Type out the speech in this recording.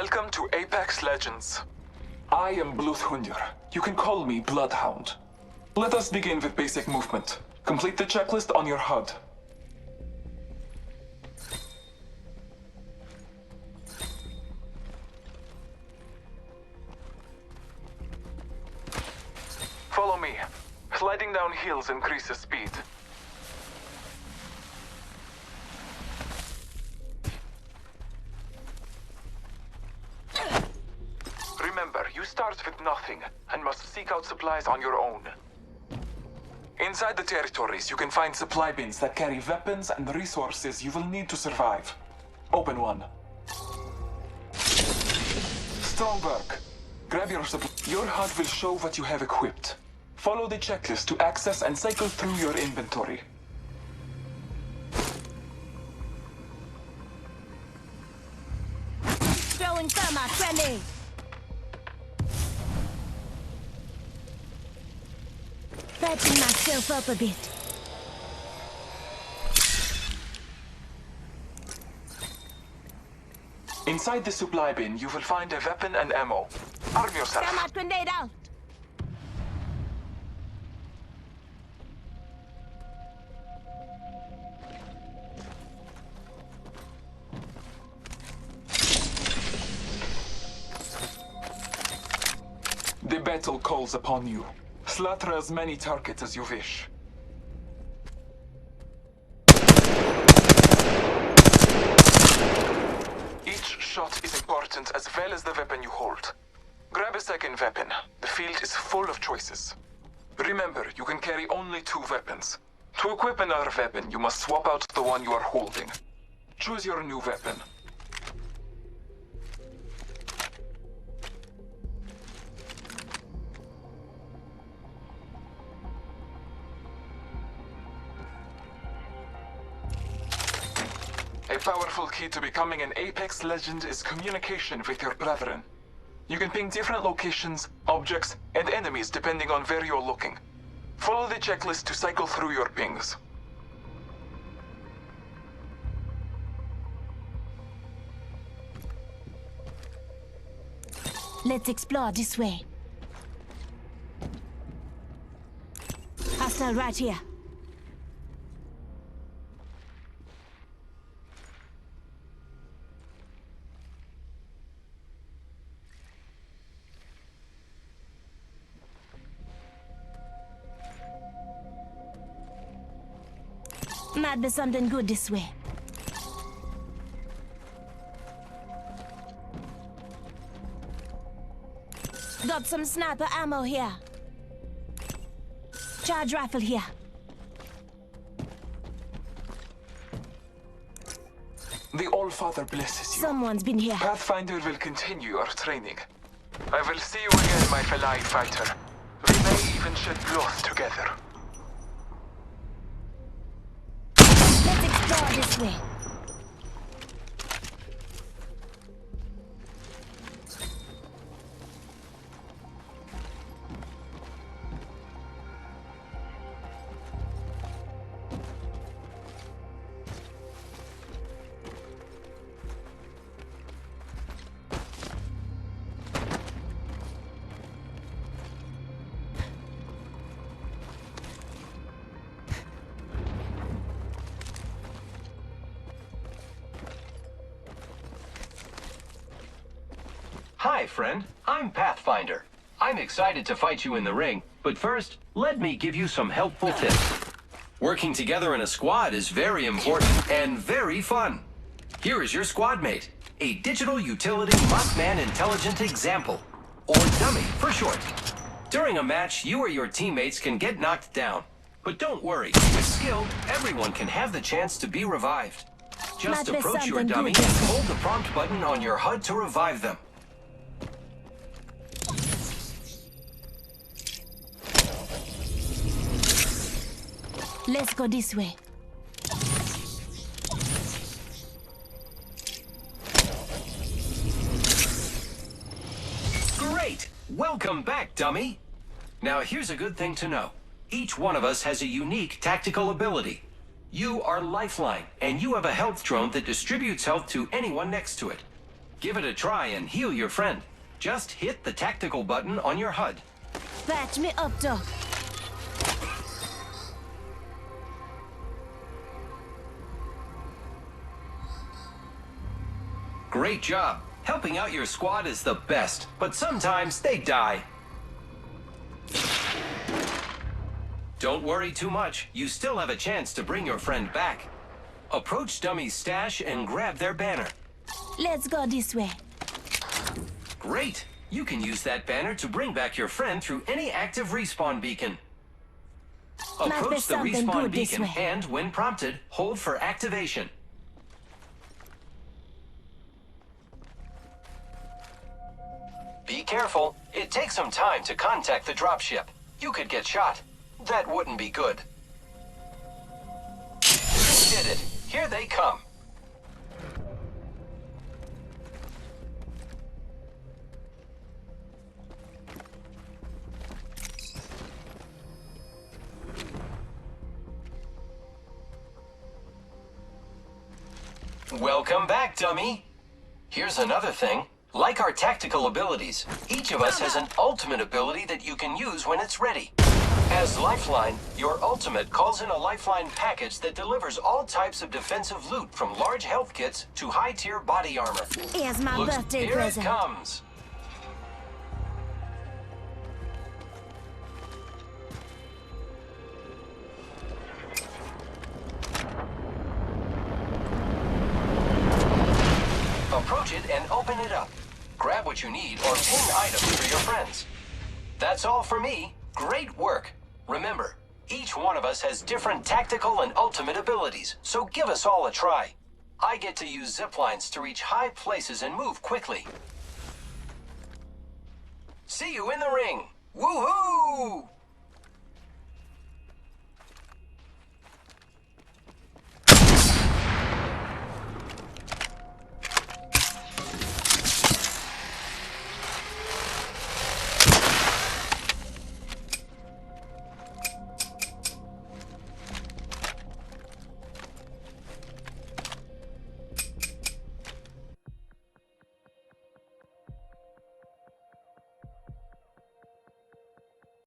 Welcome to Apex Legends. I am Bloodhunter. You can call me Bloodhound. Let us begin with basic movement. Complete the checklist on your HUD. Follow me. Sliding down hills increases speed. Remember, you start with nothing and must seek out supplies on your own. Inside the territories, you can find supply bins that carry weapons and resources you will need to survive. Open one. Strong work. Grab your supply. Your HUD will show what you have equipped. Follow the checklist to access and cycle through your inventory. Throwing thermite grenade. Patching myself up a bit. Inside the supply bin, you will find a weapon and ammo. Arm yourself. Thermite grenade out. The battle calls upon you. Slaughter as many targets as you wish. Each shot is important as well as the weapon you hold. Grab a second weapon. The field is full of choices. Remember, you can carry only 2 weapons. To equip another weapon, you must swap out the one you are holding. Choose your new weapon. A powerful key to becoming an Apex Legend is communication with your brethren. You can ping different locations, objects, and enemies depending on where you're looking. Follow the checklist to cycle through your pings. Let's explore this way. Hostile right here. Might be something good this way. Got some sniper ammo here. Charge rifle here. The All-Father blesses you. Someone's been here. Pathfinder will continue your training. I will see you again, my fellow fighter. We may even shed blood together. Let's explore this way. Hi, friend. I'm Pathfinder. I'm excited to fight you in the ring, but first, let me give you some helpful tips. Working together in a squad is very important and very fun. Here is your squad mate, a digital utility Mothman intelligent example, or dummy for short. During a match, you or your teammates can get knocked down. But don't worry, with skill, everyone can have the chance to be revived. Just Might be approach your something dummy good. and hold the prompt button on your HUD to revive them. Let's go this way. Great! Welcome back, dummy! Now here's a good thing to know. Each one of us has a unique tactical ability. You are Lifeline, and you have a health drone that distributes health to anyone next to it. Give it a try and heal your friend. Just hit the tactical button on your HUD. Patch me up, though. Great job. Helping out your squad is the best, but sometimes they die. Don't worry too much. You still have a chance to bring your friend back. Approach Dummy's stash and grab their banner. Let's go this way. Great! You can use that banner to bring back your friend through any active respawn beacon. Might be Approach the something respawn good this beacon way. and, when prompted, hold for activation. Be careful. It takes some time to contact the dropship. You could get shot. That wouldn't be good. You did it. Here they come. Welcome back, dummy. Here's another thing. Like our tactical abilities, each of us has an ultimate ability that you can use when it's ready. As Lifeline, your ultimate calls in a Lifeline package that delivers all types of defensive loot from large health kits to high-tier body armor. Here's my birthday Here present. it comes. Approach it and open it up. Grab what you need or ping items for your friends. That's all for me. Great work. Remember, each one of us has different tactical and ultimate abilities, so give us all a try. I get to use zip lines to reach high places and move quickly. See you in the ring. Woohoo!